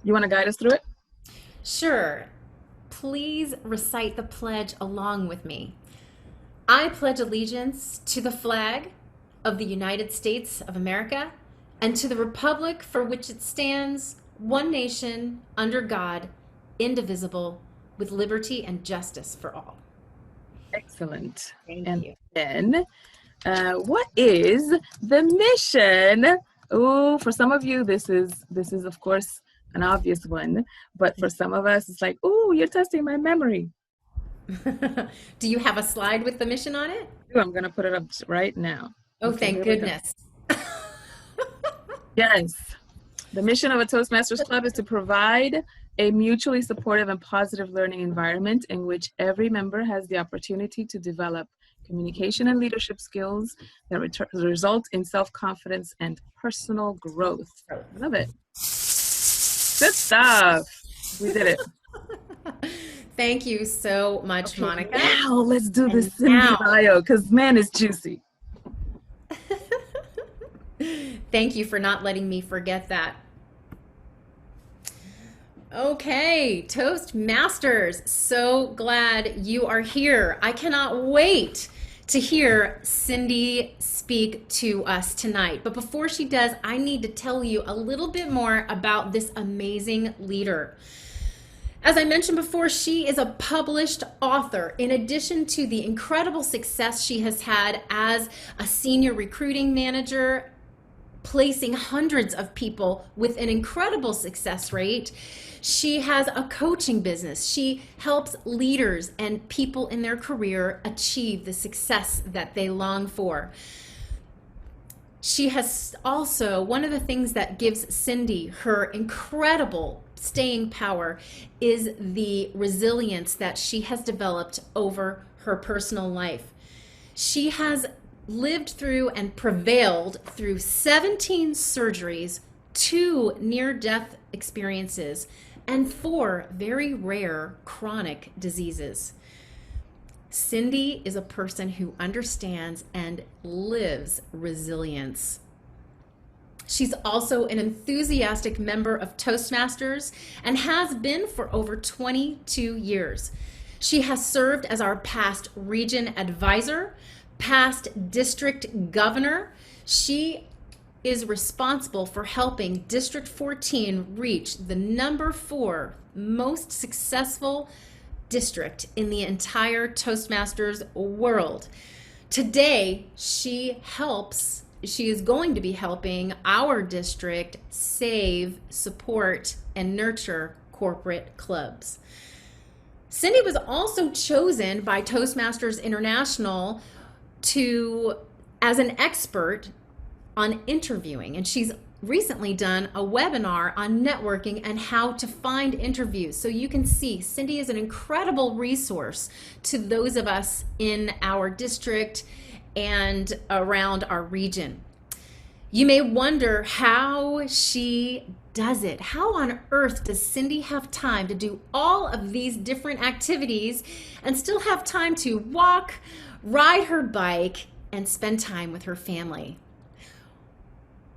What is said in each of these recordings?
You want to guide us through it? Sure. Please recite the pledge along with me. I pledge allegiance to the flag of the United States of America and to the republic for which it stands, one nation, under God, indivisible, with liberty and justice for all. Excellent. Thank And you. then, what is the mission? Oh, for some of you, this is of course an obvious one, but for some of us, it's like, oh, you're testing my memory. Do you have a slide with the mission on it? Ooh, I'm gonna put it up right now. Oh, Okay, thank here we go. goodness. Yes. The mission of a Toastmasters Club is to provide a mutually supportive and positive learning environment in which every member has the opportunity to develop communication and leadership skills that result in self-confidence and personal growth. I love it. Good stuff. We did it. Thank you so much, Okay, Monica. now let's do the And Cindy now, bio because man, it's juicy. thank you for not letting me forget that. Okay, Toastmasters, so glad you are here. I cannot wait to hear Cindy speak to us tonight. But before she does, I need to tell you a little bit more about this amazing leader. As I mentioned before, she is a published author. In addition to the incredible success she has had as a senior recruiting manager, placing hundreds of people with an incredible success rate, she has a coaching business. She helps leaders and people in their career achieve the success that they long for. She has also, one of the things that gives Cindy her incredible staying power is the resilience that she has developed over her personal life. She has lived through and prevailed through 17 surgeries, 2 near-death experiences, and 4 very rare chronic diseases. Cindy is a person who understands and lives resilience. She's also an enthusiastic member of Toastmasters and has been for over 22 years. She has served as our past region advisor, past district governor. She is responsible for helping District 14 reach the number 4 most successful district in the entire Toastmasters world. Today, she is going to be helping our district save, support, and nurture corporate clubs. Cindy was also chosen by Toastmasters International to as an expert on interviewing, and she's recently done a webinar on networking and how to find interviews. So you can see Cindy is an incredible resource to those of us in our district and around our region. You may wonder how she does it. How on earth does Cindy have time to do all of these different activities and still have time to walk, ride her bike, and spend time with her family?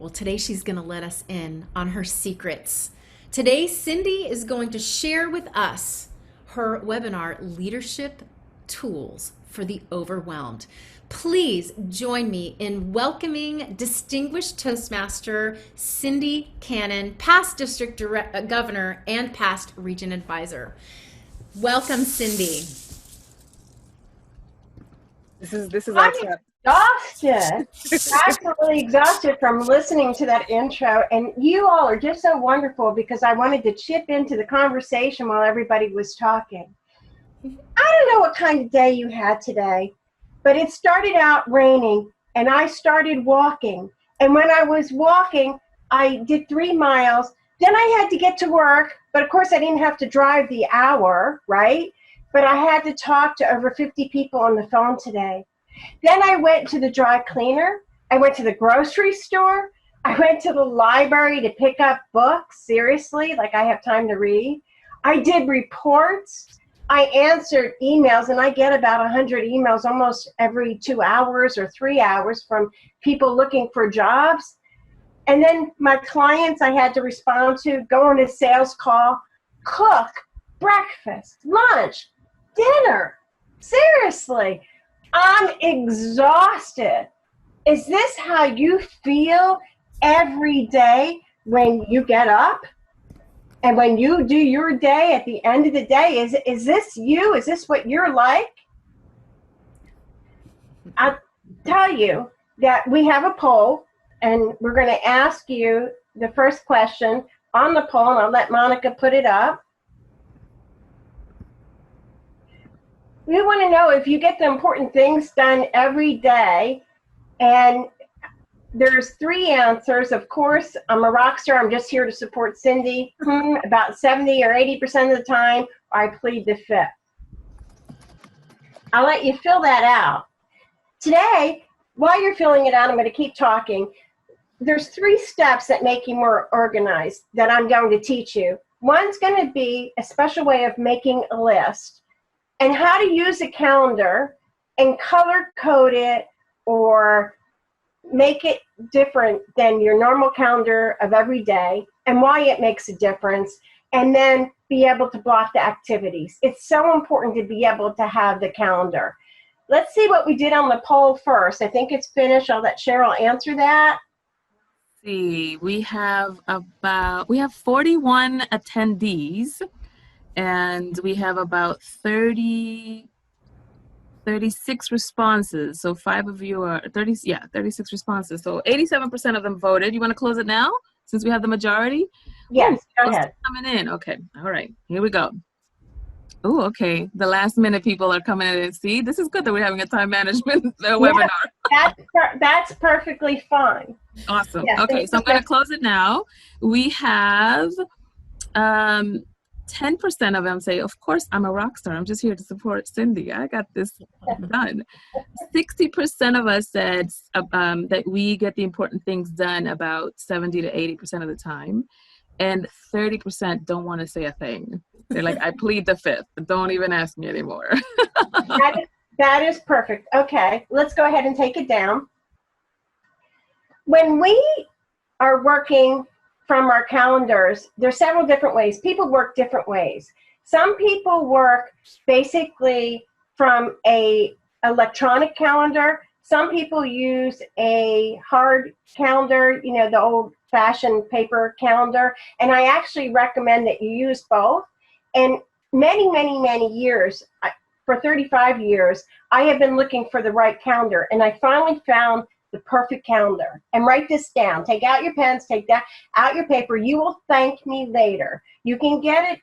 Well, today she's going to let us in on her secrets. Today, Cindy is going to share with us her webinar, Leadership Tools for the Overwhelmed. Please join me in welcoming distinguished Toastmaster Cindy Cannon, past district governor and past region advisor. Welcome, Cindy. This is I'm our trap. exhausted, absolutely exhausted from listening to that intro. And you all are just so wonderful because I wanted to chip into the conversation while everybody was talking. I don't know what kind of day you had today, but it started out raining and I started walking. And when I was walking, I did 3 miles. Then I had to get to work, but of course I didn't have to drive the hour, right? But I had to talk to over 50 people on the phone today. Then I went to the dry cleaner. I went to the grocery store. I went to the library to pick up books. Seriously, like I have time to read. I did reports. I answered emails, and I get about 100 emails almost every 2 hours or 3 hours from people looking for jobs. And then my clients I had to respond to, go on a sales call, cook, breakfast, lunch, dinner. Seriously, I'm exhausted. Is this how you feel every day when you get up? And when you do your day at the end of the day, is this you? Is this what you're like? I'll tell you that we have a poll, and we're going to ask you the first question on the poll, and I'll let Monica put it up. We want to know if you get the important things done every day, and there's 3 answers. Of course, I'm a rock star. I'm just here to support Cindy. About 70 or 80% of the time, I plead the fifth. I'll let you fill that out. Today, while you're filling it out, I'm going to keep talking. There's 3 steps that make you more organized that I'm going to teach you. One's going to be a special way of making a list and how to use a calendar and color code it or make it different than your normal calendar of every day and why it makes a difference, and then be able to block the activities. It's so important to be able to have the calendar. Let's see what we did on the poll first. I think it's finished. I'll let Cheryl answer that. See, we have 41 attendees, and we have about 36 responses. So 5 of you are 36 responses. So 87% of them voted. You want to close it now since we have the majority? Yes, go ahead. Coming in. Okay. All right. Here we go. Oh, okay. The last minute people are coming in. See, this is good that we're having a time management webinar. That's perfectly fine. Awesome. Yeah, okay, so I'm going to close it now. We have 10% of them say, of course, I'm a rock star. I'm just here to support Cindy. I got this done. 60% of us said that we get the important things done about 70 to 80% of the time. And 30% don't want to say a thing. They're like, I plead the fifth. Don't even ask me anymore. That is perfect. Okay, let's go ahead and take it down. When we are working from our calendars, there's several different ways. People work different ways. Some people work basically from a electronic calendar. Some people use a hard calendar, you know, the old-fashioned paper calendar. And I actually recommend that you use both. And many, many, many years, for 35 years, I have been looking for the right calendar. And I finally found the perfect calendar. And write this down. Take out your pens, take out your paper. You will thank me later. You can get it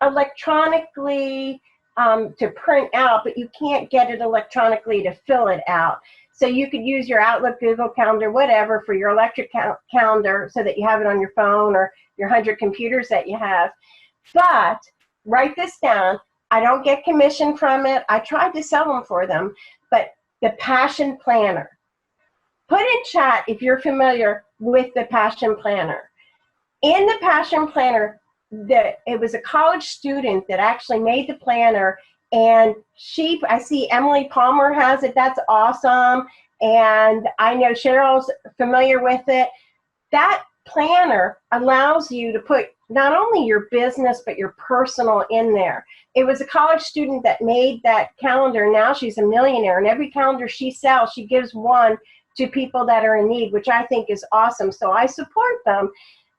electronically to print out, but you can't get it electronically to fill it out. So you could use your Outlook, Google Calendar, whatever, for your electric calendar so that you have it on your phone or your 100 computers that you have. But write this down. I don't get commission from it. I tried to sell them for them, but the Passion Planner. Put in chat if you're familiar with the Passion Planner. In the Passion Planner, it was a college student that actually made the planner, and I see Emily Palmer has it. That's awesome. And I know Cheryl's familiar with it. That planner allows you to put not only your business, but your personal in there. It was a college student that made that calendar. Now she's a millionaire, and every calendar she sells, she gives one to people that are in need, which I think is awesome. So I support them.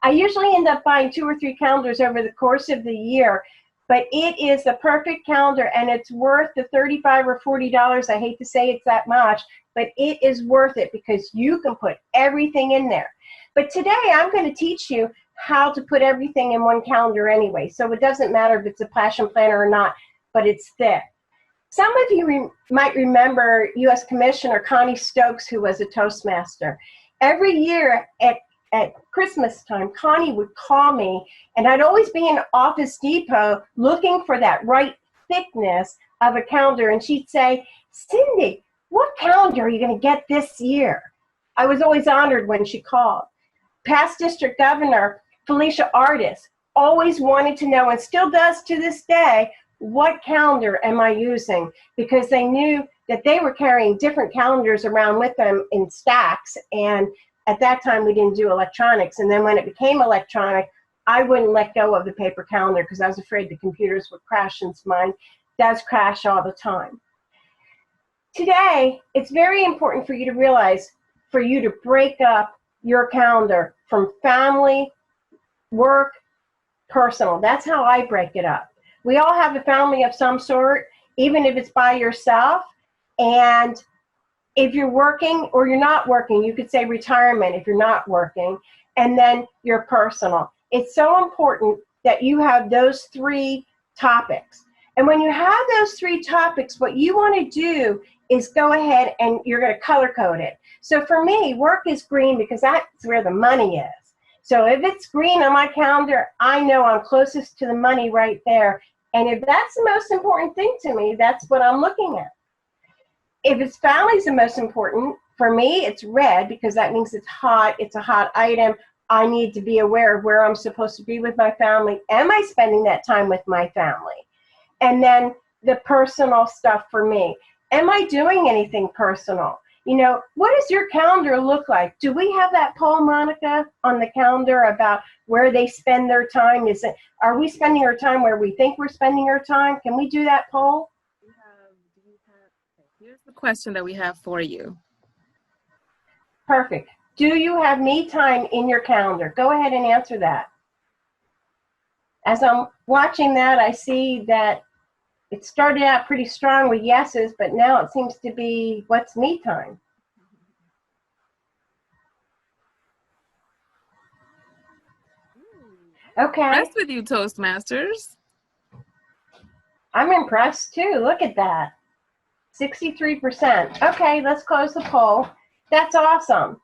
I usually end up buying 2 or 3 calendars over the course of the year, but it is the perfect calendar, and it's worth the $35 or $40. I hate to say it's that much, but it is worth it because you can put everything in there. But today I'm going to teach you how to put everything in one calendar anyway. So it doesn't matter if it's a Passion Planner or not, but it's thick. Some of you might remember U.S. Commissioner Connie Stokes, who was a Toastmaster. Every year at Christmas time, Connie would call me, and I'd always be in Office Depot looking for that right thickness of a calendar, and she'd say, Cindy, what calendar are you going to get this year? I was always honored when she called. Past District Governor Felicia Artis always wanted to know, and still does to this day, what calendar am I using? Because they knew that they were carrying different calendars around with them in stacks, and at that time we didn't do electronics. And then when it became electronic, I wouldn't let go of the paper calendar because I was afraid the computers would crash, since mine does crash all the time. Today, it's very important for you to realize, for you to break up your calendar from family, work, personal. That's how I break it up. We all have a family of some sort, even if it's by yourself. And if you're working or you're not working, you could say retirement if you're not working, and then your personal. It's so important that you have those 3 topics. And when you have those 3 topics, what you want to do is go ahead and you're going to color code it. So for me, work is green because that's where the money is. So if it's green on my calendar, I know I'm closest to the money right there. And if that's the most important thing to me, that's what I'm looking at. If it's family is the most important, for me, it's red because that means it's hot. It's a hot item. I need to be aware of where I'm supposed to be with my family. Am I spending that time with my family? And then the personal stuff for me. Am I doing anything personal? You know, what does your calendar look like? Do we have that poll, Monica, on the calendar about where they spend their time? Are we spending our time where we think we're spending our time? Can we do that poll? Here's the question that we have for you. Perfect. Do you have me time in your calendar? Go ahead and answer that. As I'm watching that, I see that it started out pretty strong with yeses, but now it seems to be, what's me time? Okay. Impressed with you, Toastmasters. I'm impressed too. Look at that. 63%. Okay, let's close the poll. That's awesome.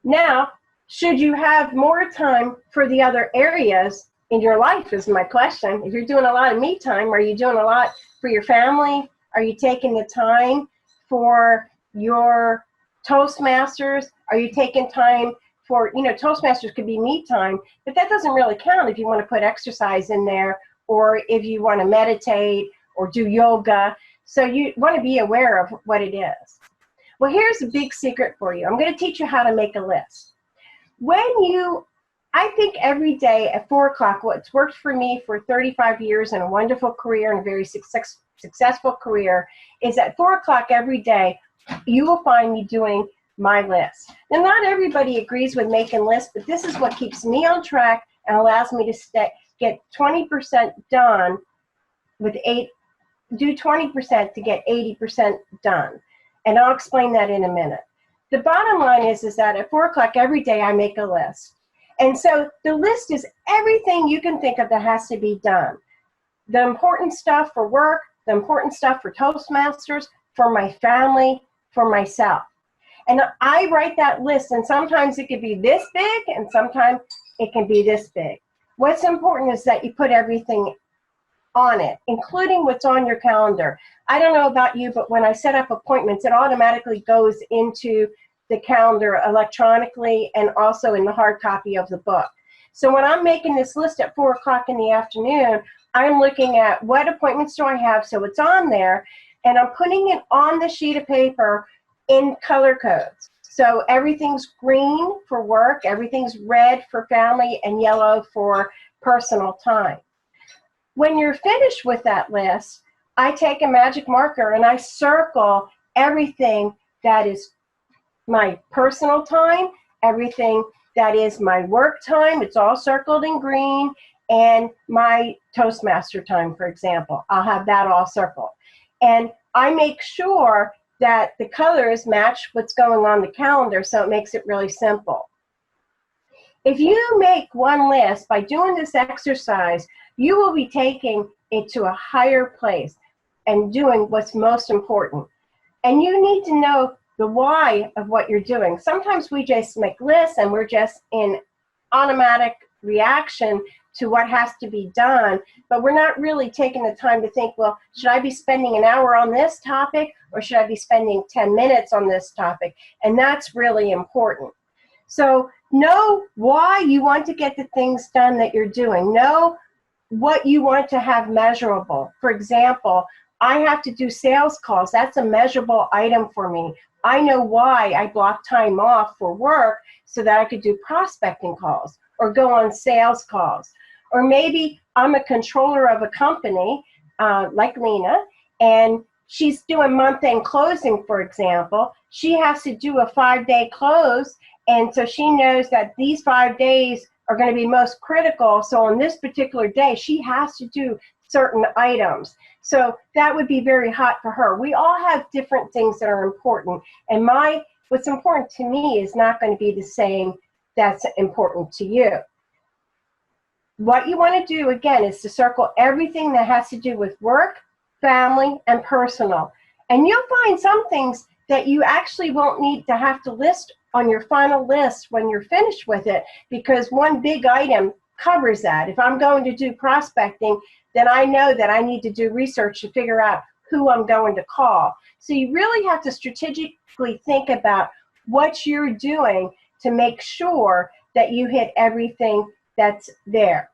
Now, should you have more time for the other areas in your life is my question. If you're doing a lot of me time, are you doing a lot for your family? Are you taking the time for your Toastmasters? Are you taking time for, you know, Toastmasters could be me time, but that doesn't really count if you want to put exercise in there, or if you want to meditate or do yoga. So you want to be aware of what it is. Well, here's a big secret for you. I'm going to teach you how to make a list. I think every day at 4 o'clock, what's worked for me for 35 years and a wonderful career and a very successful career is at 4 o'clock every day, you will find me doing my list. Now, not everybody agrees with making lists, but this is what keeps me on track and allows me to get 20% done with do 20% to get 80% done. And I'll explain that in a minute. The bottom line is that at 4 o'clock every day, I make a list. And so the list is everything you can think of that has to be done. The important stuff for work, the important stuff for Toastmasters, for my family, for myself. And I write that list, and sometimes it can be this big, and sometimes it can be this big. What's important is that you put everything on it, including what's on your calendar. I don't know about you, but when I set up appointments, it automatically goes into the calendar electronically and also in the hard copy of the book. So when I'm making this list at 4 o'clock in the afternoon, I'm looking at what appointments do I have, so it's on there, and I'm putting it on the sheet of paper in color codes. So everything's green for work, everything's red for family, and yellow for personal time. When you're finished with that list, I take a magic marker and I circle everything that is my personal time, everything that is my work time, it's all circled in green, and my Toastmaster time, for example, I'll have that all circled. And I make sure that the colors match what's going on the calendar, so it makes it really simple. If you make one list by doing this exercise, you will be taking it to a higher place and doing what's most important. And you need to know the why of what you're doing. Sometimes we just make lists and we're just in automatic reaction to what has to be done, but we're not really taking the time to think, well, should I be spending an hour on this topic, or should I be spending 10 minutes on this topic? And that's really important. So know why you want to get the things done that you're doing. Know what you want to have measurable. For example, I have to do sales calls. That's a measurable item for me. I know why I block time off for work so that I could do prospecting calls or go on sales calls. Or maybe I'm a controller of a company like Lena, and she's doing month-end closing, for example. She has to do a 5-day close, and so she knows that these 5 days are going to be most critical. So on this particular day, she has to do certain items. So that would be very hot for her. We all have different things that are important, and what's important to me is not going to be the same that's important to you. What you want to do, again, is to circle everything that has to do with work, family, and personal. And you'll find some things that you actually won't need to have to list on your final list when you're finished with it, because one big item covers that. If I'm going to do prospecting, then I know that I need to do research to figure out who I'm going to call. So you really have to strategically think about what you're doing to make sure that you hit everything that's there.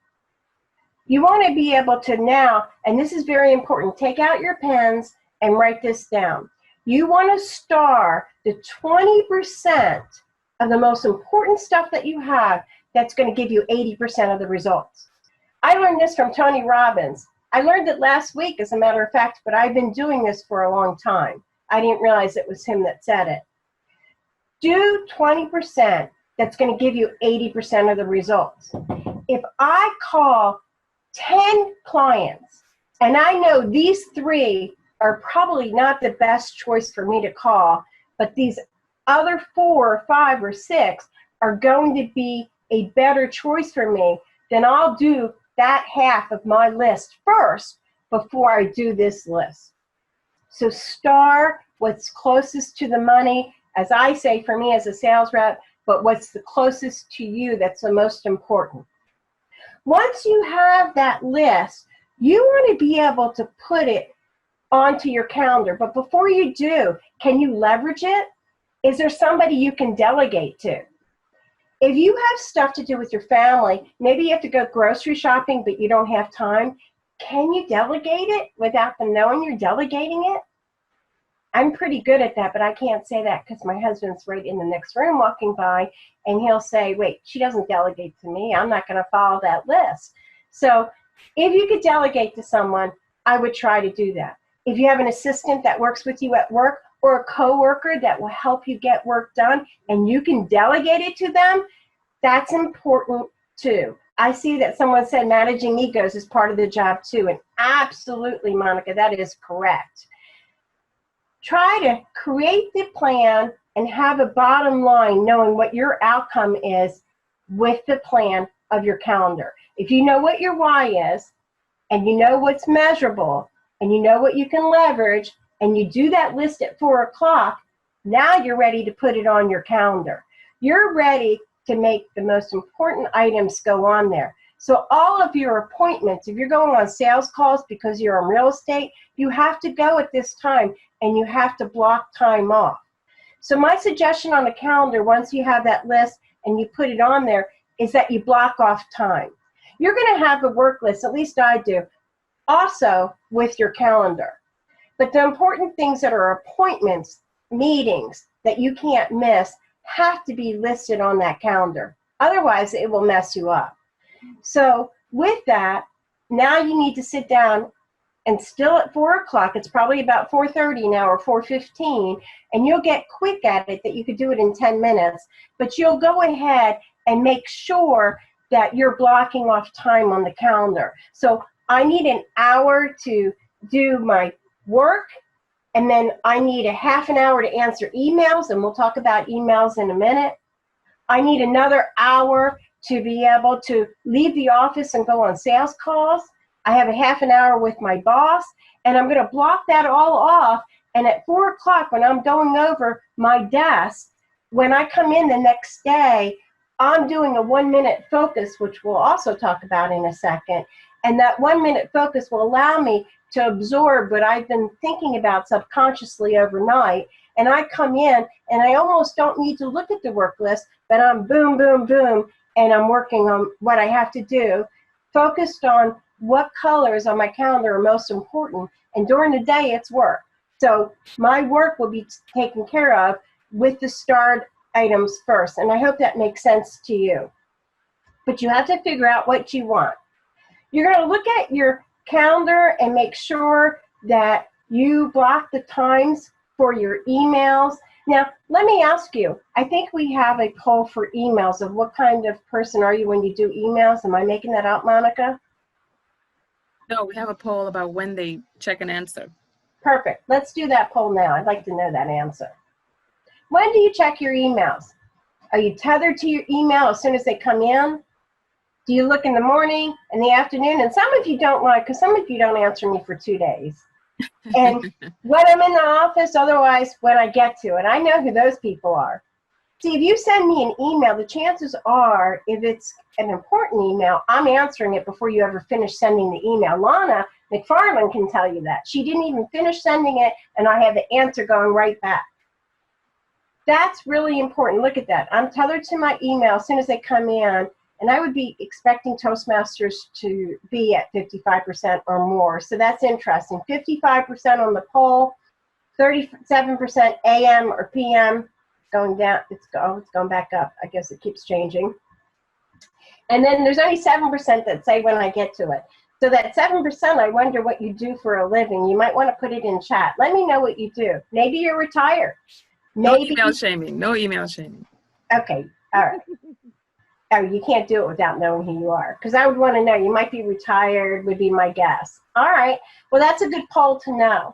You want to be able to now, and this is very important, take out your pens and write this down. You want to star the 20% of the most important stuff that you have that's going to give you 80% of the results. I learned this from Tony Robbins. I learned it last week, as a matter of fact, but I've been doing this for a long time. I didn't realize it was him that said it. Do 20%. That's going to give you 80% of the results. If I call 10 clients and I know these 3 are probably not the best choice for me to call, but these other 4 or 5 or 6 are going to be a better choice for me, then I'll do that half of my list first before I do this list. So star what's closest to the money, as I say for me as a sales rep, but what's the closest to you that's the most important. Once you have that list, you want to be able to put it onto your calendar. But before you do, can you leverage it? Is there somebody you can delegate to? If you have stuff to do with your family, maybe you have to go grocery shopping, but you don't have time, can you delegate it without them knowing you're delegating it? I'm pretty good at that, but I can't say that because my husband's right in the next room walking by, and he'll say, wait, she doesn't delegate to me. I'm not going to follow that list. So if you could delegate to someone, I would try to do that. If you have an assistant that works with you at work or a coworker that will help you get work done and you can delegate it to them, that's important too. I see that someone said managing egos is part of the job too, and absolutely, Monica, that is correct. Try to create the plan and have a bottom line knowing what your outcome is with the plan of your calendar. If you know what your why is, and you know what's measurable, and you know what you can leverage, and you do that list at 4 o'clock, now you're ready to put it on your calendar. You're ready to make the most important items go on there. So all of your appointments, if you're going on sales calls because you're in real estate, you have to go at this time and you have to block time off. So my suggestion on the calendar, once you have that list and you put it on there, is that you block off time. You're going to have a work list, at least I do, also with your calendar. But the important things that are appointments, meetings that you can't miss have to be listed on that calendar. Otherwise, it will mess you up. So with that, now you need to sit down and still at 4 o'clock, it's probably about 4:30 now or 4:15, and you'll get quick at it that you could do it in 10 minutes, but you'll go ahead and make sure that you're blocking off time on the calendar. So I need an hour to do my work, and then I need a half an hour to answer emails, and we'll talk about emails in a minute. I need another hour to be able to leave the office and go on sales calls. I have a half an hour with my boss, and I'm going to block that all off. And at 4 o'clock, when I'm going over my desk, when I come in the next day, I'm doing a 1-minute focus, which we'll also talk about in a second. And that 1-minute focus will allow me to absorb what I've been thinking about subconsciously overnight. And I come in, and I almost don't need to look at the work list, but I'm boom, boom, boom, and I'm working on what I have to do, focused on what colors on my calendar are most important, and during the day it's work. So my work will be taken care of with the starred items first, and I hope that makes sense to you. But you have to figure out what you want. You're going to look at your calendar and make sure that you block the times for your emails. Now, let me ask you, I think we have a poll for emails of what kind of person are you when you do emails. Am I making that out, Monica? No, we have a poll about when they check and answer. Perfect. Let's do that poll now. I'd like to know that answer. When do you check your emails? Are you tethered to your email as soon as they come in? Do you look in the morning, in the afternoon? And some of you don't like, because some of you don't answer me for 2 days. And when I'm in the office, otherwise when I get to it. I know who those people are. See, if you send me an email, the chances are, if it's an important email, I'm answering it before you ever finish sending the email. Lana McFarland can tell you that. She didn't even finish sending it, and I had the answer going right back. That's really important. Look at that. I'm tethered to my email as soon as they come in, and I would be expecting Toastmasters to be at 55% or more. So that's interesting. 55% on the poll, 37% AM or PM. Going down, it's going back up. I guess it keeps changing. And then there's only 7% that say when I get to it. So that 7%, I wonder what you do for a living. You might want to put it in chat. Let me know what you do. Maybe you're retired. Maybe. No email shaming. No email shaming. Okay. All right. Oh, you can't do it without knowing who you are. Because I would want to know. You might be retired, would be my guess. All right. Well, that's a good poll to know.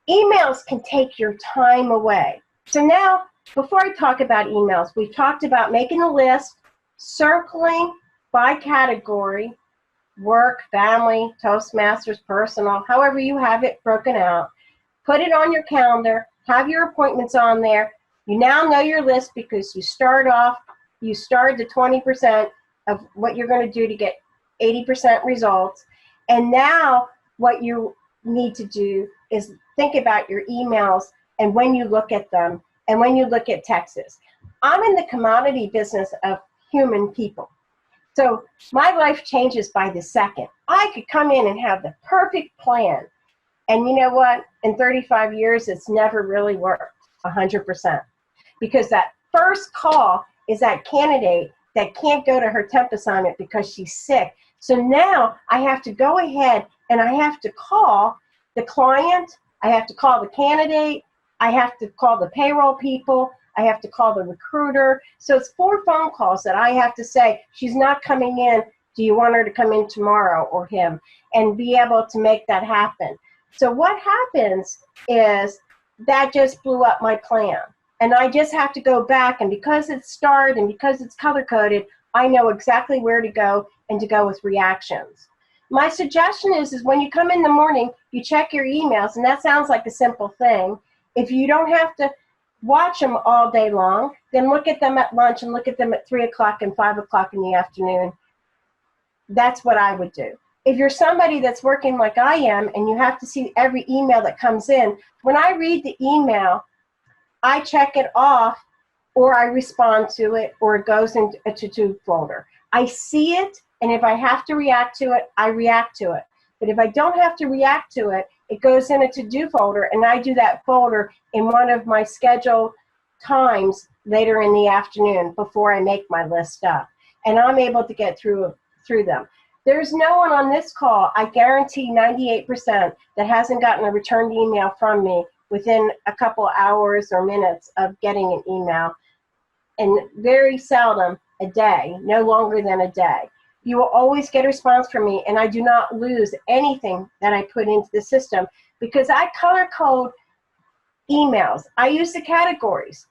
Emails can take your time away. So now, before I talk about emails, we've talked about making a list, circling by category, work, family, Toastmasters, personal, however you have it broken out. Put it on your calendar, have your appointments on there. You now know your list because you start the 20% of what you're going to do to get 80% results. And now what you need to do is think about your emails and when you look at them and when you look at texts. I'm in the commodity business of human people. So my life changes by the second. I could come in and have the perfect plan. And you know what? In 35 years, it's never really worked 100%. Because that first call is that candidate that can't go to her temp assignment because she's sick. So now I have to go ahead and I have to call the client, I have to call the candidate, I have to call the payroll people, I have to call the recruiter. So it's 4 phone calls that I have to say, she's not coming in, do you want her to come in tomorrow, or him, and be able to make that happen. So what happens is that just blew up my plan. And I just have to go back, and because it's starred and because it's color-coded, I know exactly where to go and to go with reactions. My suggestion is when you come in the morning, you check your emails, and that sounds like a simple thing. If you don't have to watch them all day long, then look at them at lunch and look at them at 3 o'clock and 5 o'clock in the afternoon. That's what I would do. If you're somebody that's working like I am and you have to see every email that comes in, when I read the email, I check it off or I respond to it or it goes into a to-do folder. I see it, and if I have to react to it, I react to it. But if I don't have to react to it, it goes in a to-do folder, and I do that folder in one of my scheduled times later in the afternoon before I make my list up. And I'm able to get through them. There's no one on this call, I guarantee 98%, that hasn't gotten a returned email from me within a couple hours or minutes of getting an email. And very seldom a day, no longer than a day. You will always get a response from me, and I do not lose anything that I put into the system because I color code emails. I use the categories.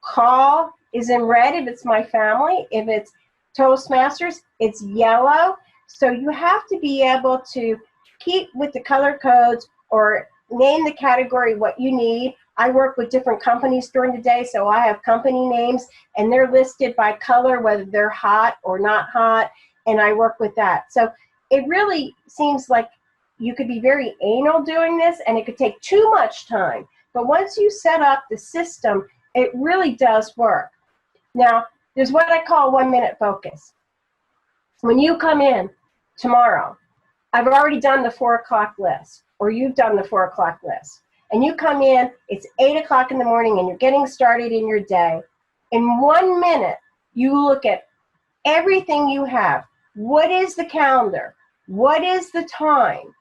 Call is in red if it's my family. If it's Toastmasters, it's yellow. So you have to be able to keep with the color codes or name the category what you need. I work with different companies during the day, so I have company names, and they're listed by color, whether they're hot or not hot, and I work with that. So it really seems like you could be very anal doing this, and it could take too much time. But once you set up the system, it really does work. Now, there's what I call 1-minute focus. When you come in, tomorrow, I've already done the 4 o'clock list, or you've done the 4 o'clock list, and you come in, it's 8 o'clock in the morning and you're getting started in your day. In 1 minute, you look at everything you have. What is the calendar? What is the time?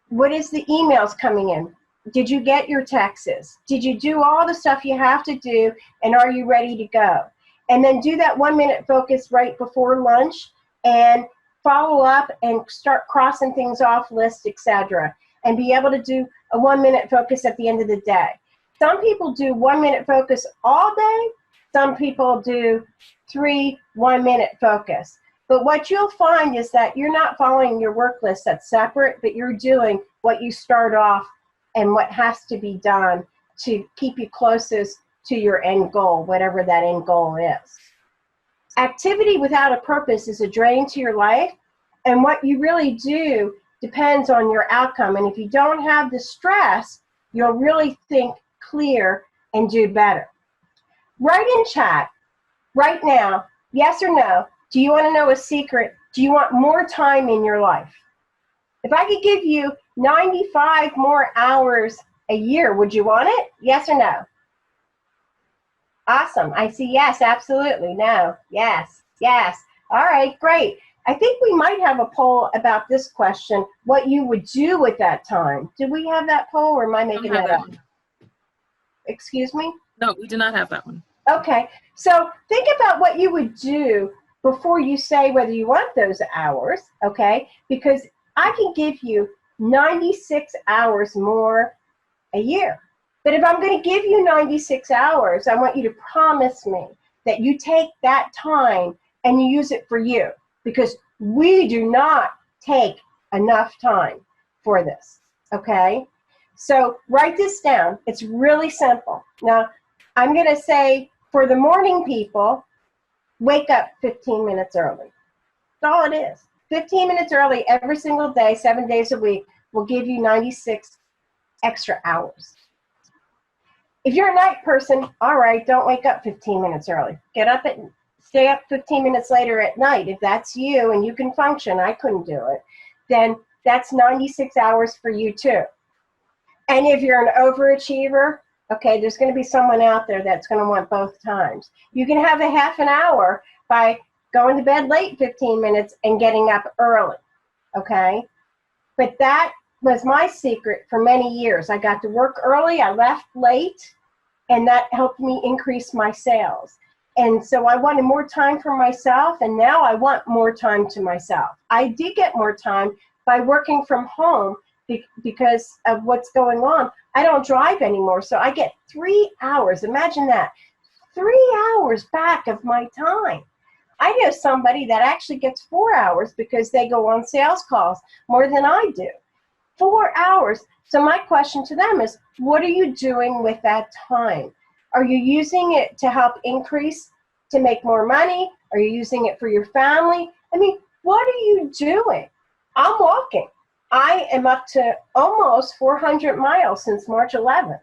What is the emails coming in? Did you get your texts? Did you do all the stuff you have to do, and are you ready to go? And then do that 1 minute focus right before lunch and follow up and start crossing things off lists, etc. And be able to do a 1 minute focus at the end of the day. Some people do 1 minute focus all day. Some people do 3 1 minute focus. But what you'll find is that you're not following your work list that's separate, but you're doing what you start off and what has to be done to keep you closest to your end goal, whatever that end goal is. Activity without a purpose is a drain to your life, and what you really do depends on your outcome. And if you don't have the stress, you'll really think clear and do better. Write in chat right now, yes or no. Do you want to know a secret? Do you want more time in your life? If I could give you 95 more hours a year, would you want it? Yes or no? Awesome. I see yes, absolutely. No, yes, yes. All right, great. I think we might have a poll about this question, what you would do with that time. Do we have that poll, or am I making that up? Excuse me? No, we do not have that one. Okay, so think about what you would do before you say whether you want those hours, okay? Because I can give you 96 hours more a year. But if I'm going to give you 96 hours, I want you to promise me that you take that time and you use it for you, because we do not take enough time for this, okay? So write this down. It's really simple. Now, I'm going to say for the morning people, wake up 15 minutes early. That's all it is. 15 minutes early every single day, 7 days a week, will give you 96 extra hours. If you're a night person, all right, don't wake up 15 minutes early. Stay up 15 minutes later at night. If that's you and you can function, I couldn't do it, then that's 96 hours for you too. And if you're an overachiever, okay, there's going to be someone out there that's going to want both times. You can have a half an hour by going to bed late 15 minutes and getting up early, okay? But that was my secret for many years. I got to work early, I left late, and that helped me increase my sales. And so I wanted more time for myself, and now I want more time to myself. I did get more time by working from home because of what's going on. I don't drive anymore, so I get 3 hours. Imagine that. 3 hours back of my time. I know somebody that actually gets 4 hours because they go on sales calls more than I do. 4 hours. So my question to them is, what are you doing with that time? Are you using it to help increase, to make more money? Are you using it for your family? I mean, what are you doing? I'm walking. I am up to almost 400 miles since March 11th.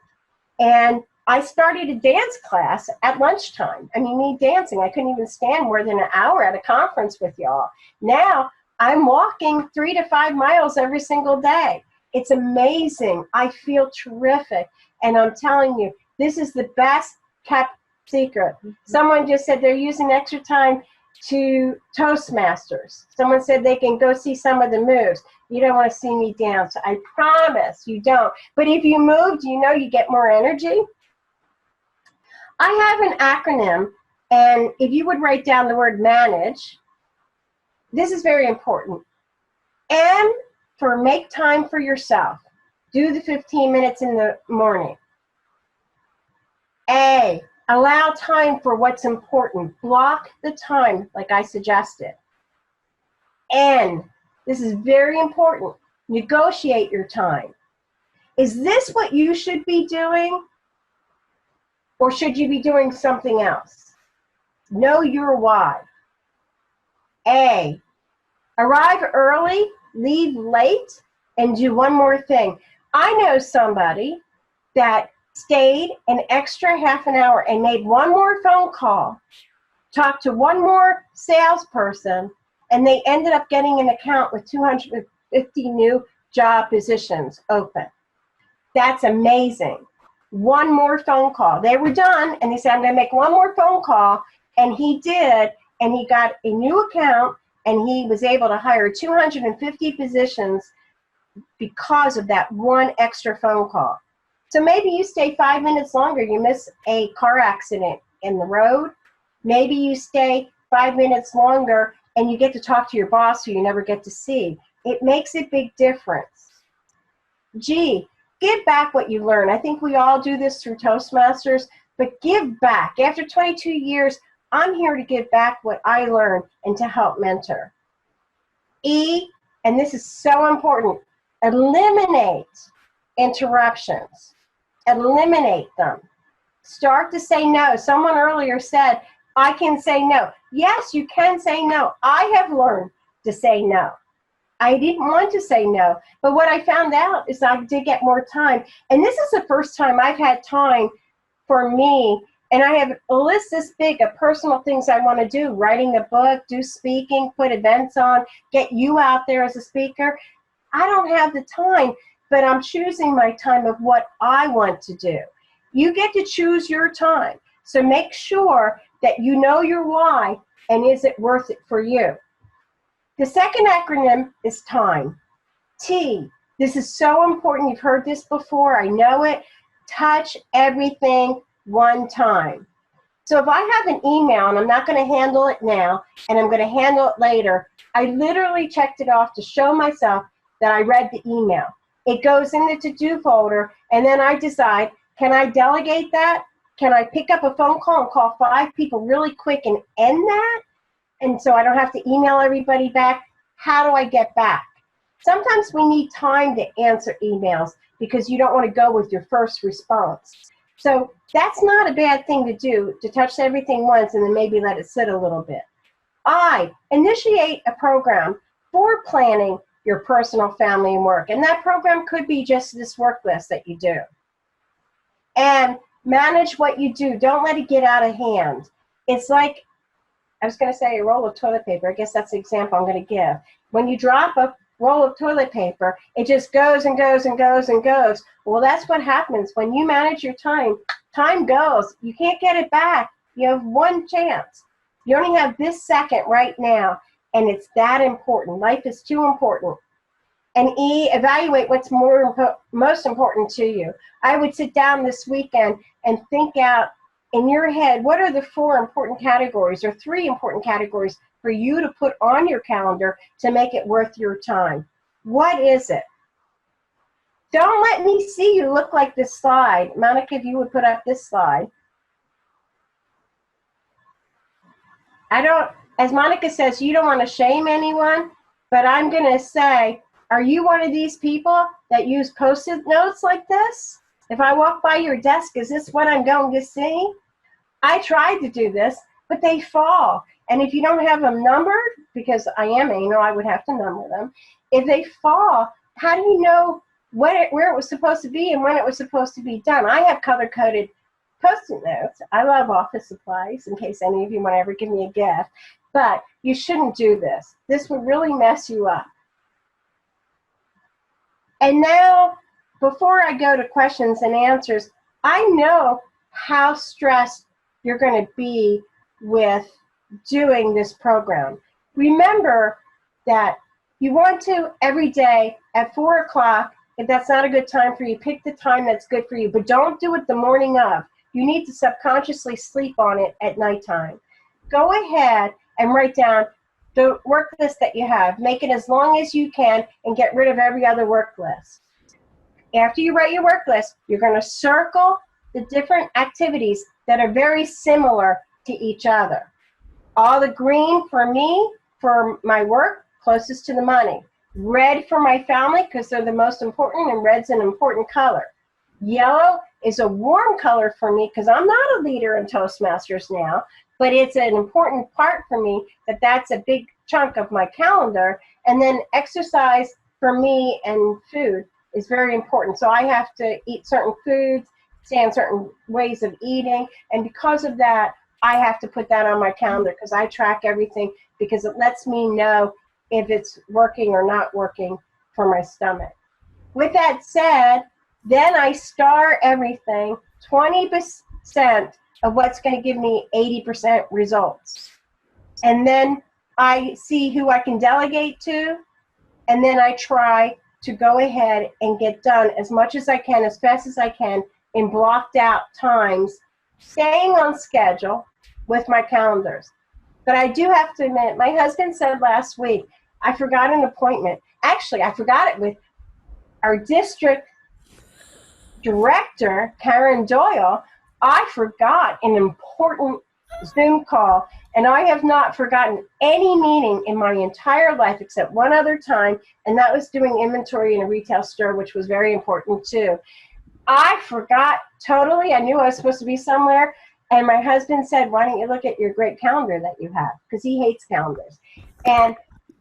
And I started a dance class at lunchtime. I mean, me dancing, I couldn't even stand more than an hour at a conference with y'all. Now I'm walking 3 to 5 miles every single day. It's amazing. I feel terrific. And I'm telling you, this is the best kept secret. Someone just said they're using extra time to Toastmasters. Someone said they can go see some of the moves. You don't want to see me dance. I promise you don't. But if you move, do you know you get more energy? I have an acronym, and if you would write down the word manage, this is very important. M for make time for yourself. Do the 15 minutes in the morning. A, allow time for what's important. Block the time like I suggested. N, this is very important. Negotiate your time. Is this what you should be doing? Or should you be doing something else? Know your why. A, arrive early, leave late, and do one more thing. I know somebody that stayed an extra half an hour and made one more phone call, talked to one more salesperson, and they ended up getting an account with 250 new job positions open. That's amazing. One more phone call. They were done, and they said, I'm going to make one more phone call, and he did, and he got a new account, and he was able to hire 250 positions because of that one extra phone call. So maybe you stay 5 minutes longer, you miss a car accident in the road. Maybe you stay 5 minutes longer and you get to talk to your boss who you never get to see. It makes a big difference. G, give back what you learn. I think we all do this through Toastmasters, but give back. After 22 years, I'm here to give back what I learned and to help mentor. E, and this is so important, eliminate interruptions. Eliminate them. Start to say no. Someone earlier said, I can say no. Yes, you can say no. I have learned to say no. I didn't want to say no, but what I found out is I did get more time. And this is the first time I've had time for me, and I have a list this big of personal things I want to do, writing a book, do speaking, put events on, get you out there as a speaker. I don't have the time, but I'm choosing my time of what I want to do. You get to choose your time. So make sure that you know your why and is it worth it for you. The second acronym is time. T, this is so important. You've heard this before. I know it. Touch everything one time. So if I have an email, and I'm not going to handle it now, and I'm going to handle it later, I literally checked it off to show myself that I read the email. It goes in the to-do folder, and then I decide, can I delegate that? Can I pick up a phone call and call 5 people really quick and end that? And so I don't have to email everybody back. How do I get back? Sometimes we need time to answer emails because you don't want to go with your first response. So that's not a bad thing to do, to touch everything once and then maybe let it sit a little bit. I, initiate a program for planning your personal, family, and work. And that program could be just this work list that you do. And manage what you do. Don't let it get out of hand. It's like, I was going to say a roll of toilet paper. I guess that's the example I'm going to give. When you drop a roll of toilet paper, it just goes and goes and goes and goes. Well, that's what happens. When you manage your time, time goes. You can't get it back. You have one chance. You only have this second right now, and it's that important. Life is too important. And E, evaluate what's most important to you. I would sit down this weekend and think out in your head, what are the 4 important categories or 3 important categories for you to put on your calendar to make it worth your time? What is it? Don't let me see you look like this slide. Monica, if you would put up this slide. As Monica says, you don't want to shame anyone, but I'm going to say, are you one of these people that use Post-it notes like this? If I walk by your desk, is this what I'm going to see? I tried to do this, but they fall. And if you don't have them numbered, because I am anal, I would have to number them. If they fall, how do you know where it was supposed to be and when it was supposed to be done? I have color-coded Post-it notes. I love office supplies, in case any of you want to ever give me a gift. But you shouldn't do this. This would really mess you up. And now, before I go to questions and answers, I know how stressed you're going to be with doing this program. Remember that you want to, every day at 4 o'clock, if that's not a good time for you, pick the time that's good for you, but don't do it the morning of. You need to subconsciously sleep on it at nighttime. Go ahead and write down the work list that you have. Make it as long as you can and get rid of every other work list. After you write your work list, you're going to circle the different activities that are very similar to each other. All the green for me, for my work, closest to the money. Red for my family, because they're the most important, and red's an important color. Yellow is a warm color for me, because I'm not a leader in Toastmasters now, but it's an important part for me that's a big chunk of my calendar. And then exercise for me and food is very important. So I have to eat certain foods, stay on certain ways of eating, and because of that, I have to put that on my calendar because I track everything because it lets me know if it's working or not working for my stomach. With that said, then I star everything 20% of what's going to give me 80% results. And then I see who I can delegate to, and then I try to go ahead and get done as much as I can, as fast as I can, in blocked out times, staying on schedule with my calendars. But I do have to admit, my husband said last week, I forgot an appointment. Actually, I forgot it with our district director, Karen Doyle. I forgot an important Zoom call, and I have not forgotten any meeting in my entire life except one other time, and that was doing inventory in a retail store, which was very important too. I forgot totally. I knew I was supposed to be somewhere, and my husband said, why don't you look at your great calendar that you have, because he hates calendars. And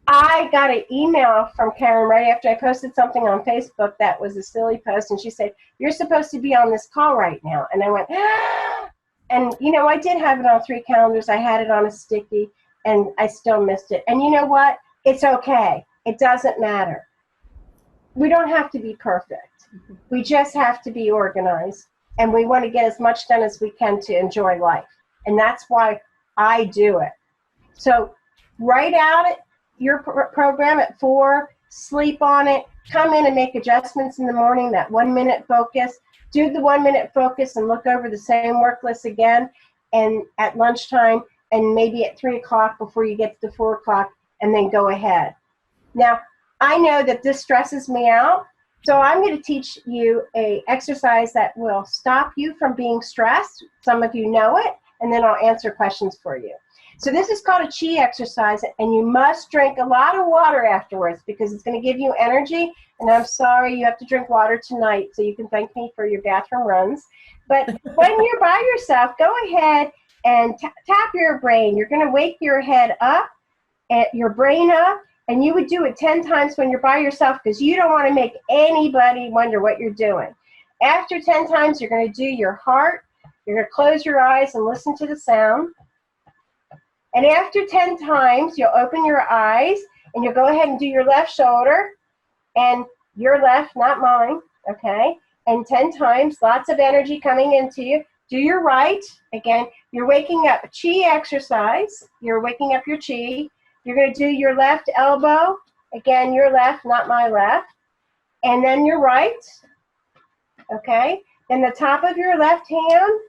I got an email from Karen right after I posted something on Facebook that was a silly post, and she said, you're supposed to be on this call right now. And I went, ah! And, you know, I did have it on 3 calendars. I had it on a sticky, and I still missed it. And you know what? It's okay. It doesn't matter. We don't have to be perfect. We just have to be organized, and we want to get as much done as we can to enjoy life. And that's why I do it. So write out your program at 4, sleep on it, come in and make adjustments in the morning, that 1-minute focus, do the 1-minute focus and look over the same work list again, and at lunchtime, and maybe at 3 o'clock before you get to 4 o'clock, and then go ahead. Now, I know that this stresses me out, so I'm going to teach you a exercise that will stop you from being stressed. Some of you know it, and then I'll answer questions for you. So this is called a chi exercise, and you must drink a lot of water afterwards because it's going to give you energy. And I'm sorry you have to drink water tonight, so you can thank me for your bathroom runs. But when you're by yourself, go ahead and tap your brain. You're going to wake your head up, your brain up, and you would do it 10 times when you're by yourself because you don't want to make anybody wonder what you're doing. After 10 times, you're going to do your heart. You're going to close your eyes and listen to the sound. And after 10 times, you'll open your eyes, and you'll go ahead and do your left shoulder, and your left, not mine, okay? And 10 times, lots of energy coming into you. Do your right. Again, you're waking up. Chi exercise. You're waking up your chi. You're going to do your left elbow. Again, your left, not my left. And then your right, okay? Then the top of your left hand,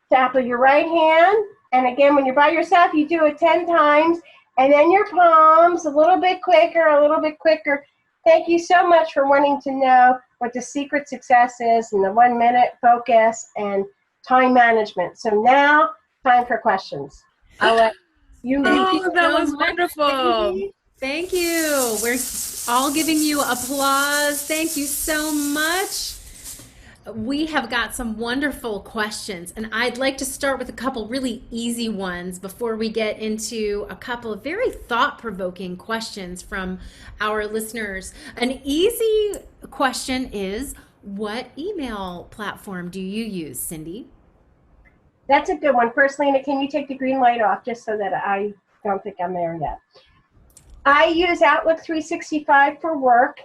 top of your right hand. And again, when you're by yourself, you do it 10 times. And then your palms, a little bit quicker, a little bit quicker. Thank you so much for wanting to know what the secret success is and the 1-minute focus and time management. So now, time for questions. I'll let you lead. Oh, that was wonderful. Thank you. We're all giving you applause. Thank you so much. We have got some wonderful questions, and I'd like to start with a couple really easy ones before we get into a couple of very thought-provoking questions from our listeners. An easy question is, what email platform do you use, Cindy? That's a good one. First, Lena, can you take the green light off just so that I don't think I'm there yet? I use Outlook 365 for work,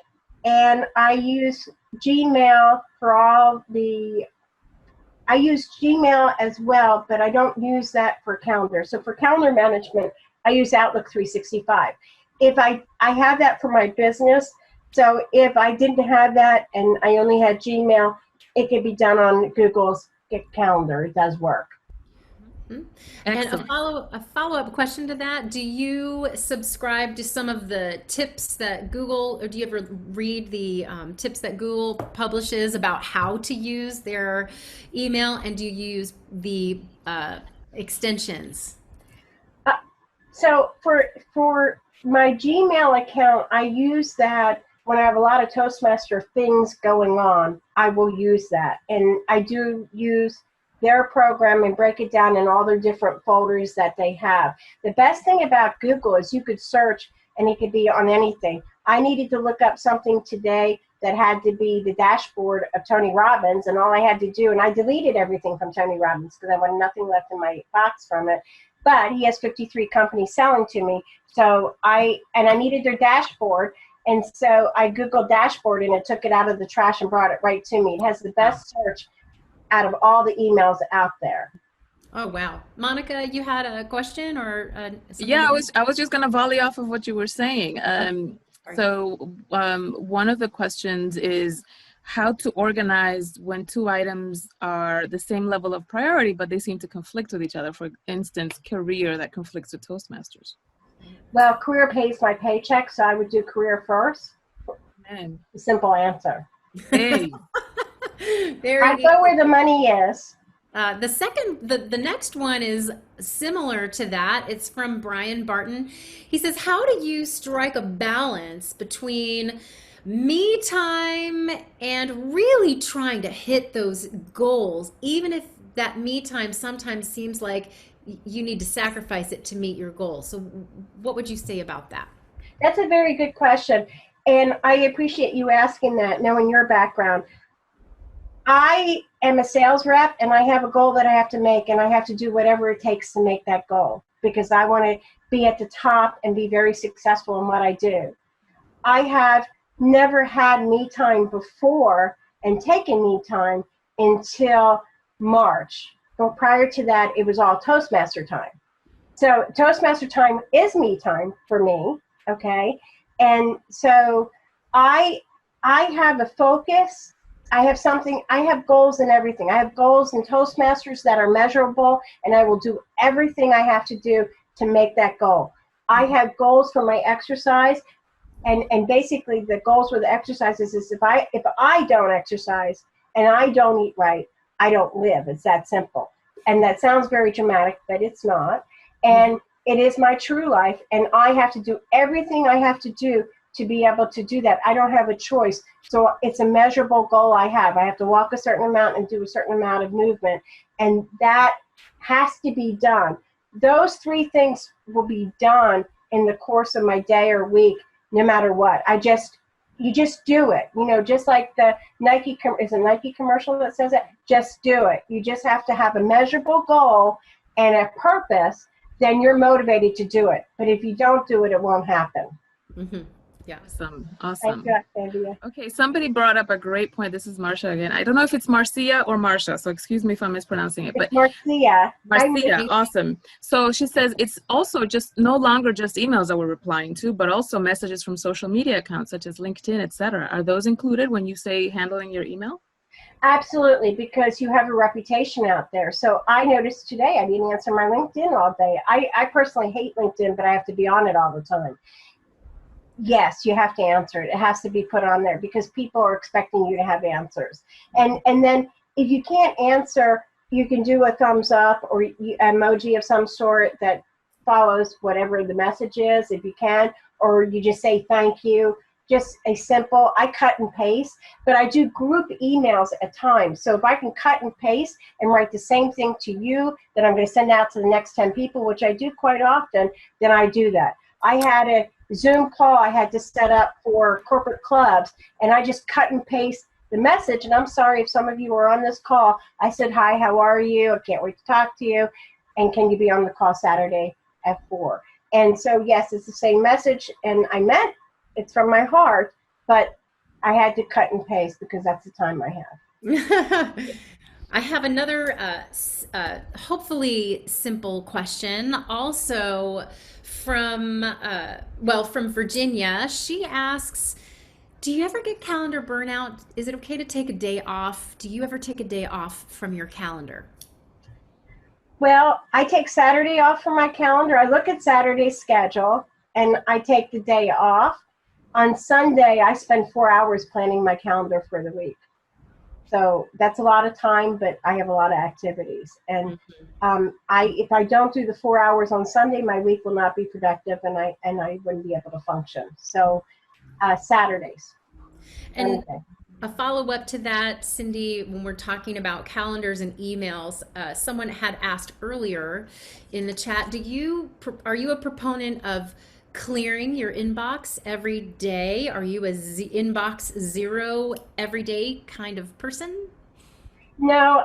and I use Gmail for I use Gmail as well, but I don't use that for calendar. So for calendar management, I use Outlook 365. If I have that for my business, so if I didn't have that and I only had Gmail, it could be done on Google's calendar. It does work. And a follow-up question to that, do you subscribe to some of the tips that Google, or do you ever read the tips that Google publishes about how to use their email, and do you use the extensions? So for my Gmail account, I use that when I have a lot of Toastmaster things going on. I will use that, and I do use their program and break it down in all their different folders that they have. The best thing about Google is you could search and it could be on anything. I needed to look up something today that had to be the dashboard of Tony Robbins, and all I had to do, and I deleted everything from Tony Robbins because I wanted nothing left in my box from it. But he has 53 companies selling to me, so I needed their dashboard, and so I Googled dashboard, and it took it out of the trash and brought it right to me. It has the best search out of all the emails out there. Oh, wow. Monica, you had a question or something? Yeah, I was just going to volley off of what you were saying. One of the questions is how to organize when two items are the same level of priority, but they seem to conflict with each other. For instance, career that conflicts with Toastmasters. Well, career pays my paycheck, so I would do career first. Man. Simple answer. Hey. I go where the money is. The next one is similar to that. It's from Brian Barton. He says, how do you strike a balance between me time and really trying to hit those goals, even if that me time sometimes seems like you need to sacrifice it to meet your goals? So what would you say about that? That's a very good question. And I appreciate you asking that, knowing your background. I am a sales rep, and I have a goal that I have to make, and I have to do whatever it takes to make that goal because I want to be at the top and be very successful in what I do. I have never had me time before and taken me time until March. Well, prior to that, it was all Toastmaster time. So Toastmaster time is me time for me, okay? And so I have a focus. I have goals in everything. I have goals in Toastmasters that are measurable, and I will do everything I have to do to make that goal. I have goals for my exercise, and basically the goals for the exercises is if I don't exercise and I don't eat right, I don't live. It's that simple. And that sounds very dramatic, but it's not. And it is my true life, and I have to do everything I have to do to be able to do that. I don't have a choice. So it's a measurable goal I have. I have to walk a certain amount and do a certain amount of movement, and that has to be done. Those three things will be done in the course of my day or week, no matter what. You just do it. You know, just like the Nike commercial that says it, just do it. You just have to have a measurable goal and a purpose, then you're motivated to do it. But if you don't do it, it won't happen. Mm-hmm. Yeah. Awesome. Thank you, Okay, somebody brought up a great point. This is Marcia again. I don't know if it's Marcia or Marcia, so excuse me if I'm mispronouncing it. But it's Marcia. Marcia, awesome. So she says it's also just no longer just emails that we're replying to, but also messages from social media accounts such as LinkedIn, etc. Are those included when you say handling your email? Absolutely, because you have a reputation out there. So I noticed today I didn't answer my LinkedIn all day. I personally hate LinkedIn, but I have to be on it all the time. Yes, you have to answer it. It has to be put on there because people are expecting you to have answers. And then if you can't answer, you can do a thumbs up or emoji of some sort that follows whatever the message is, if you can, or you just say thank you. Just a simple, I cut and paste, but I do group emails at times. So if I can cut and paste and write the same thing to you that I'm going to send out to the next 10 people, which I do quite often, then I do that. I had a Zoom call I had to set up for corporate clubs, and I just cut and paste the message. And I'm sorry if some of you are on this call. I said, hi, how are you? I can't wait to talk to you. And can you be on the call Saturday at 4? And so, yes, it's the same message. And I meant it's from my heart, but I had to cut and paste because that's the time I have. I have another hopefully simple question also from Virginia. She asks, do you ever get calendar burnout? Is it okay to take a day off? Do you ever take a day off from your calendar? Well, I take Saturday off from my calendar. I look at Saturday's schedule and I take the day off. On Sunday, I spend 4 hours planning my calendar for the week. So that's a lot of time, but I have a lot of activities. And if I don't do the 4 hours on Sunday, my week will not be productive, and I wouldn't be able to function. So Saturdays. And a follow-up to that, Cindy, when we're talking about calendars and emails, someone had asked earlier in the chat, are you a proponent of clearing your inbox every day? Are you a inbox zero every day kind of person? No,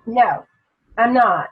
no, I'm not.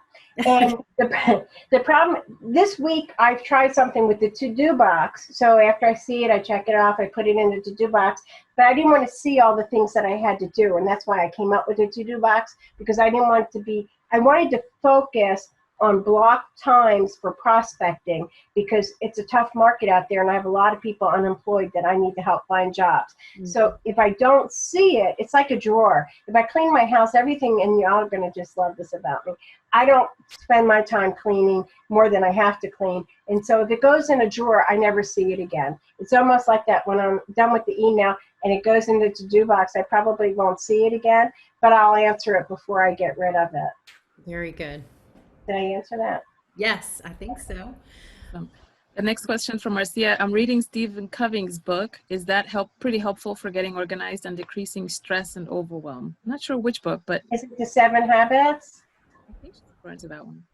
And the problem this week, I've tried something with the to-do box. So after I see it, I check it off, I put it in the to-do box. But I didn't want to see all the things that I had to do. And that's why I came up with the to-do box, because I didn't want it to be, I wanted to focus on block times for prospecting, because it's a tough market out there and I have a lot of people unemployed that I need to help find jobs. Mm-hmm. So if I don't see it, it's like a drawer. If I clean my house, everything, and y'all are going to just love this about me, I don't spend my time cleaning more than I have to clean. And so if it goes in a drawer, I never see it again. It's almost like that when I'm done with the email and it goes in the to-do box, I probably won't see it again, but I'll answer it before I get rid of it. Very good. Did I answer that? Yes, I think so. The next question from Marcia. I'm reading Stephen Covey's book. Is that pretty helpful for getting organized and decreasing stress and overwhelm? I'm not sure which book, but... Is it the 7 Habits? I think she's referring to that one.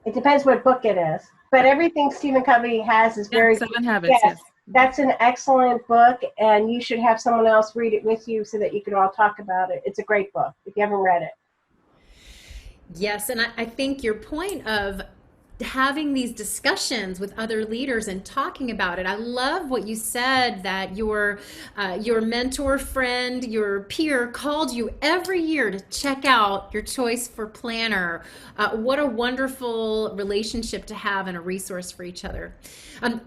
It depends what book it is. But everything Stephen Covey has is very... 7 Habits, yes. That's an excellent book, and you should have someone else read it with you so that you can all talk about it. It's a great book if you haven't read it. Yes, and I think your point of having these discussions with other leaders and talking about it. I love what you said, that your mentor friend, your peer called you every year to check out your choice for planner. What a wonderful relationship to have and a resource for each other.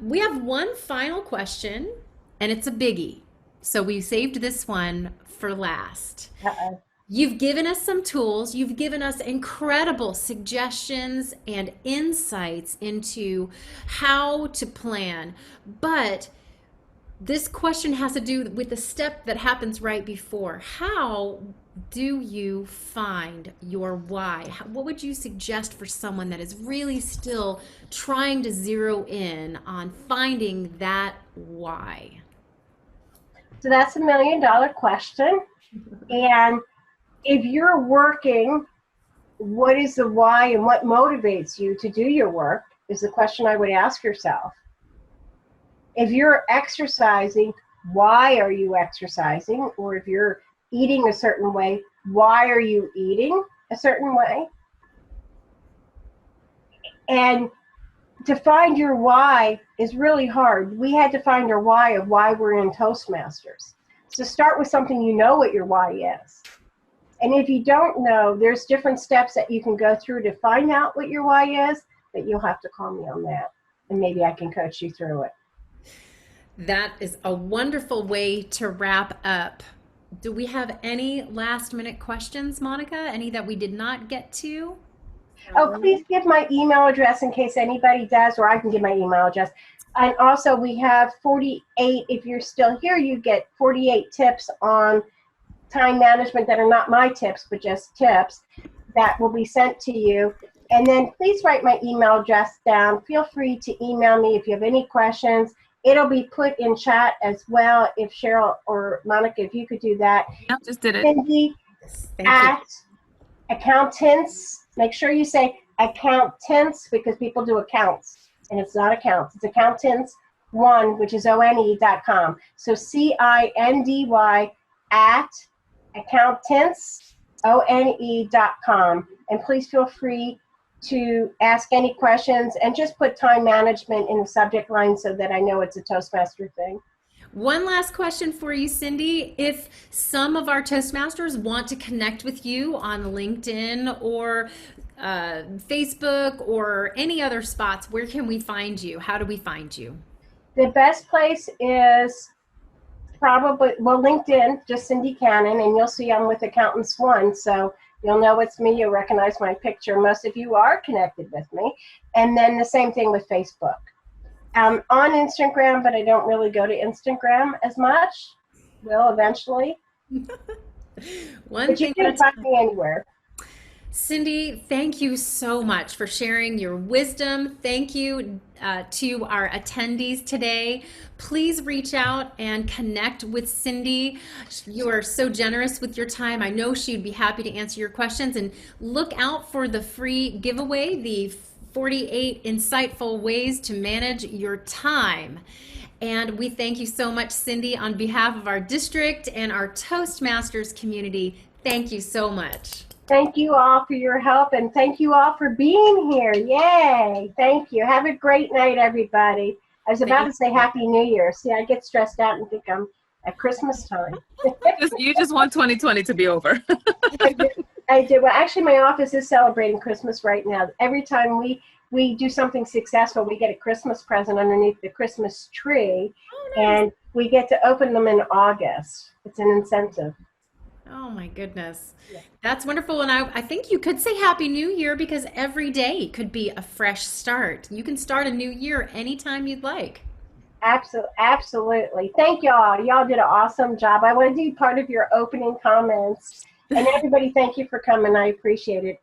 We have one final question, and it's a biggie. So we saved this one for last. Uh-oh. You've given us some tools. You've given us incredible suggestions and insights into how to plan. But this question has to do with the step that happens right before. How do you find your why? What would you suggest for someone that is really still trying to zero in on finding that why? So that's $1 million question. And if you're working, what is the why and what motivates you to do your work is the question I would ask yourself. If you're exercising, why are you exercising? Or if you're eating a certain way, why are you eating a certain way? And to find your why is really hard. We had to find our why of why we're in Toastmasters. So start with something you know what your why is. And if you don't know, there's different steps that you can go through to find out what your why is, but you'll have to call me on that. And maybe I can coach you through it. That is a wonderful way to wrap up. Do we have any last minute questions, Monica? Any that we did not get to? Oh, please give my email address in case anybody does, or I can give my email address. And also we have 48, if you're still here, you get 48 tips on time management that are not my tips, but just tips that will be sent to you. And then please write my email address down. Feel free to email me if you have any questions. It'll be put in chat as well. If Cheryl or Monica, if you could do that. Yep, just did it. Cindy at accountants. Make sure you say accountants, because people do accounts and it's not accounts. It's accountants1, which is ONE.com. So CINDY at accountants, ONE.com. And please feel free to ask any questions and just put time management in the subject line so that I know it's a Toastmaster thing. One last question for you, Cindy. If some of our Toastmasters want to connect with you on LinkedIn or Facebook or any other spots, where can we find you? How do we find you? The best place is probably, well, LinkedIn, just Cindy Cannon, and you'll see I'm with Accountants One, so you'll know it's me. You'll recognize my picture. Most of you are connected with me. And then the same thing with Facebook. I'm on Instagram, but I don't really go to Instagram as much. Will eventually. But you can find me anywhere. Cindy, thank you so much for sharing your wisdom. Thank you to our attendees today. Please reach out and connect with Cindy. You are so generous with your time. I know she'd be happy to answer your questions. And look out for the free giveaway, the 48 insightful ways to manage your time. And we thank you so much, Cindy, on behalf of our district and our Toastmasters community. Thank you so much. Thank you all for your help, and thank you all for being here. Yay. Thank you. Have a great night, everybody. I was about to say Happy New Year. See, I get stressed out and think I'm at Christmas time. You just want 2020 to be over. I did. Well, actually, my office is celebrating Christmas right now. Every time we do something successful, we get a Christmas present underneath the Christmas tree, and we get to open them in August. It's an incentive. Oh my goodness. Yeah. That's wonderful. And I think you could say Happy New Year because every day could be a fresh start. You can start a new year anytime you'd like. Absolutely. Thank y'all. Y'all did an awesome job. I want to do part of your opening comments. And everybody, thank you for coming. I appreciate it.